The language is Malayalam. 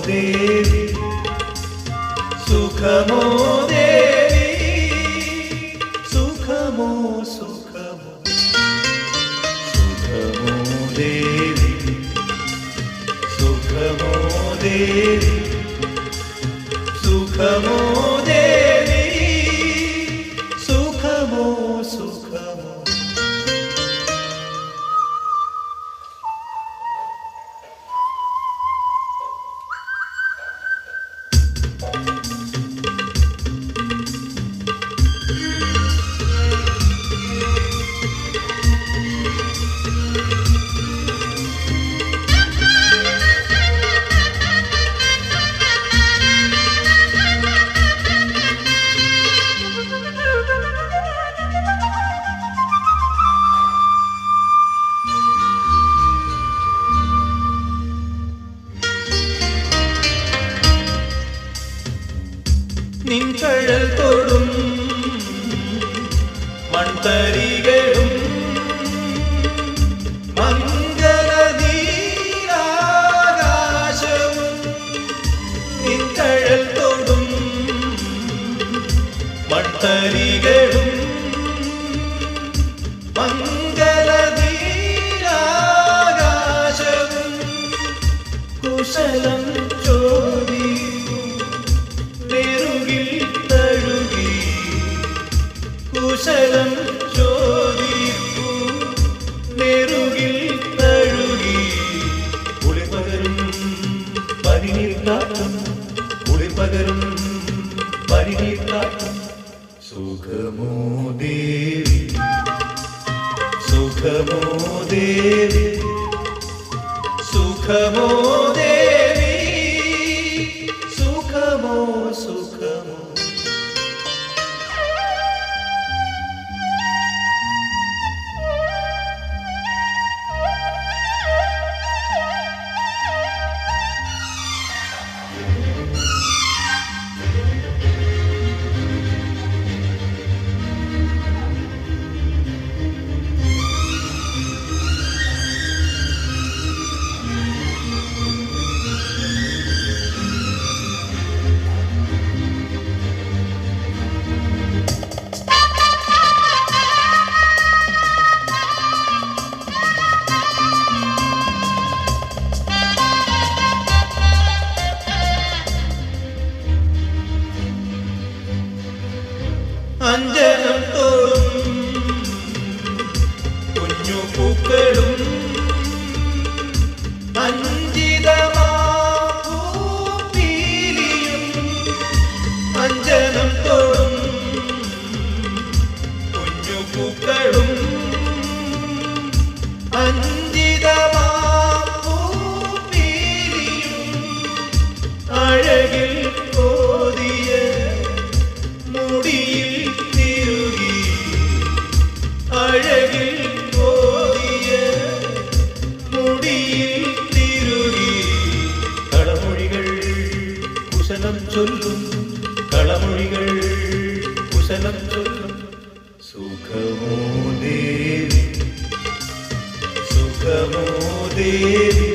ദേവി സുഖമോ ദേവി സുഖമോ സുഖമോ സുഖമോ ദേവി സുഖമോ ദേവി സുഖമോ ദേവി സുഖമോ സുഖമോ നിൻകഴൽ തൊടും മൺതരികളും മംഗളനീരാകാശവും നിൻകഴൽ തൊടും മൺതരികളും മംഗളനീരാകാശവും കുശലം കുശലം ചോദിപ്പൂ നെറുകിൽ തഴുകി കുളിപകരും പരിനീർക്കാട്ടും കുളിപകരും പരിനീർക്കാട്ടും സുഖമോ ദേവി സുഖമോ ദേവി സുഖമോ ദേവി സുഖമോ സുഖമോ അഞ്ജനം തോറും കുഞ്ഞു പൂക്കളും അഞ്ജിതമാപ്പൂപ്പീലിയും അഞ്ജനം തോറും കുഞ്ഞു പൂക്കളും അഞ്ജിതമാപ്പൂപ്പീലിയും അഴകിൽ കോതിയ മുടിയിൽ അഴകിൽ കോതിയ മുടിയിൽ തിരുകി കളമൊഴികൾ കുശലം ചൊല്ലും കളമൊഴികൾ കുശലം ചൊല്ലും സുഖമോ ദേവി സുഖമോ ദേവി